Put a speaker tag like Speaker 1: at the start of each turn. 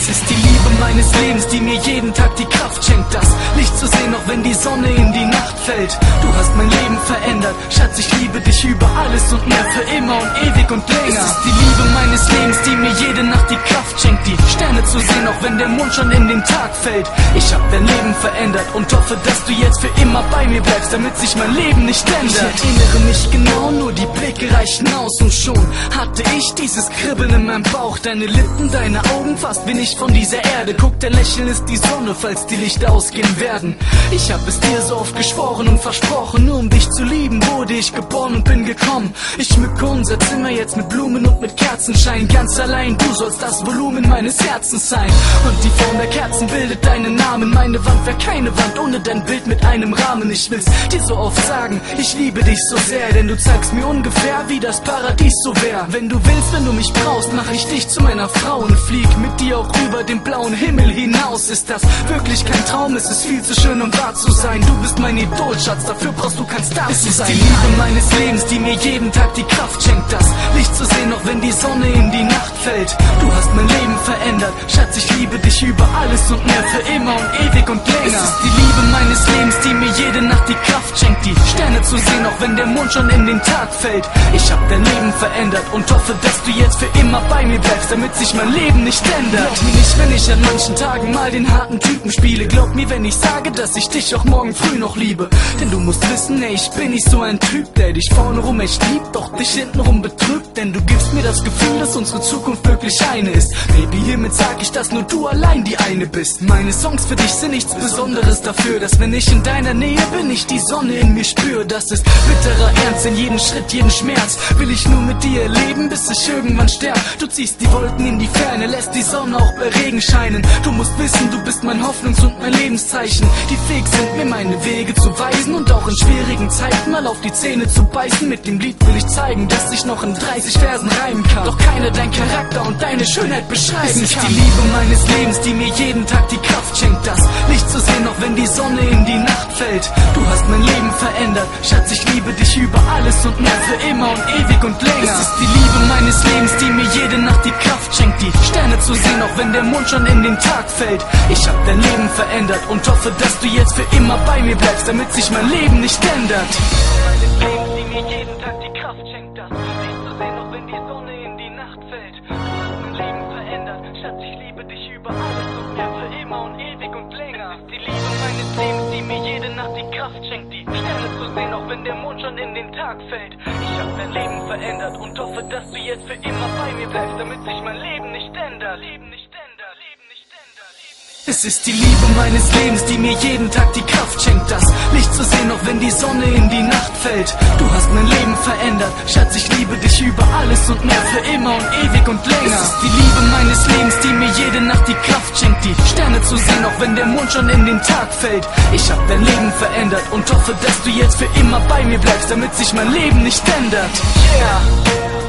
Speaker 1: Es ist die Liebe meines Lebens, die mir jeden Tag die Kraft schenkt, das Licht zu sehen, auch wenn die Sonne in die Nacht fällt. Du hast mein Leben verändert, Schatz, ich liebe dich über alles und mehr, für immer und ewig und länger. Es ist die Liebe meines Lebens, die mir jede Nacht die Kraft schenkt, die Sterne zu sehen, auch wenn der Mond schon in den Tag fällt. Ich hab dein Leben verändert und hoffe, dass du jetzt für immer bei mir bleibst, damit sich mein Leben nicht ändert. Ich erinnere mich genau, nur die Blicke reichen aus und schon hatte ich dieses Kribbeln in meinem Bauch. Deine Lippen, deine Augen, fast bin ich von dieser Erde. Guck, dein Lächeln ist die Sonne, falls die Lichter ausgehen werden. Ich hab es dir so oft geschworen und versprochen, nur um dich zu lieben wurde ich geboren und bin gekommen. Ich schmücke unser Zimmer jetzt mit Blumen und mit Kerzenschein, ganz allein, du sollst das Volumen meines Herzens sein. Und die Form der Kerzen bildet deinen Namen, meine Wand wäre keine Wand ohne dein Bild mit einem Rahmen. Ich will's dir so oft sagen, ich liebe dich so sehr, denn du zeigst mir ungefähr, wie das Paradies so wär. Wenn du willst, wenn du mich brauchst, mach ich dich zu meiner Frau und flieg mit dir auch über den blauen Himmel hinaus. Ist das wirklich kein Traum? Es ist viel zu schön, um wahr zu sein. Du bist mein Idol, Schatz, dafür brauchst du kein Star zu sein. Es ist die Liebe meines Lebens, die mir jeden Tag die Kraft schenkt, das Licht zu sehen, auch wenn die Sonne in die Nacht fällt. Du hast mein Leben verändert, Schatz, ich liebe dich über alles und mehr, für immer und ewig und länger. Es ist die Liebe meines Lebens, die mir jede Nacht die Kraft schenkt, die Sterne zu sehen, auch wenn der Mond schon in den Tag fällt. Ich hab dein Leben verändert und hoffe, dass du jetzt für immer bei mir bleibst, damit sich mein Leben nicht ändert. Glaub mir nicht, wenn ich an manchen Tagen mal den harten Typen spiele. Glaub mir, wenn ich sage, dass ich dich auch morgen früh noch liebe. Denn du musst wissen, ey, ich bin nicht so ein Typ, der dich vorne rum echt liebt, doch dich hintenrum betrügt. Denn du gibst mir das Gefühl, dass unsere Zukunft wirklich eine ist. Baby, hiermit sag ich, dass nur du allein die eine bist. Meine Songs für dich sind nichts Besonderes dafür, dass wenn ich in deiner Nähe bin, ich die Sonne in mir spüre. Das ist bitterer Ernst, in jedem Schritt, jeden Schmerz will ich nur mit dir erleben, bis ich irgendwann sterb. Du ziehst die Wolken in die Ferne, lässt die Sonne auch bei Regen scheinen. Du musst wissen, du bist mein Hoffnungs- und mein Lebenszeichen, die fähig sind, mir meine Wege zu weisen und auch in schwierigen Zeiten mal auf die Zähne zu beißen. Mit dem Lied will ich zeigen, dass ich noch in 30 Versen reimen kann, doch keiner dein Charakter und deine Schönheit beschreiben kann. Es ist die Liebe meines Lebens, die mir jeden Tag die Kraft schenkt, das Licht zu sehen, auch wenn die Sonne in die Nacht fällt. Du hast mein Leben verändert, Schatz, ich liebe dich über alles und mehr, für immer und ewig und länger. Es ist die Liebe meines Lebens, die mir jede Nacht die Kraft schenkt, die Sterne zu sehen, auch wenn der Mond schon in den Tag fällt. Ich hab dein Leben verändert und hoffe, dass du jetzt für immer bei mir bleibst, damit sich mein Leben nicht ändert. Meines Lebens, die mir jeden Tag die Kraft schenkt, das Licht zu sehen, auch wenn die Sonne in die Nacht fällt. Du hast mein Leben verändert, Schatz, ich liebe dich über alles und mehr, für immer und ewig und länger. Es ist die Liebe meines Lebens, die mir jede Nacht die Kraft schenkt, die Sterne zu sehen, auch wenn der Mond schon in den Tag fällt. Ich hab dein Leben verändert und hoffe, dass du jetzt für immer bei mir bleibst, damit sich mein Leben nicht ändert. Es ist die Liebe meines Lebens, die mir jeden Tag die Kraft schenkt, das Licht zu sehen, auch wenn die Sonne in die Nacht fällt. Du hast mein Leben verändert, Schatz, ich liebe dich über alles und mehr, für immer und ewig und länger. Es ist die Liebe meines Lebens, die mir jede Nacht die Kraft schenkt, die Sterne zu sehen, auch wenn der Mond schon in den Tag fällt. Ich hab dein Leben verändert und hoffe, dass du jetzt für immer bei mir bleibst, damit sich mein Leben nicht ändert. Yeah.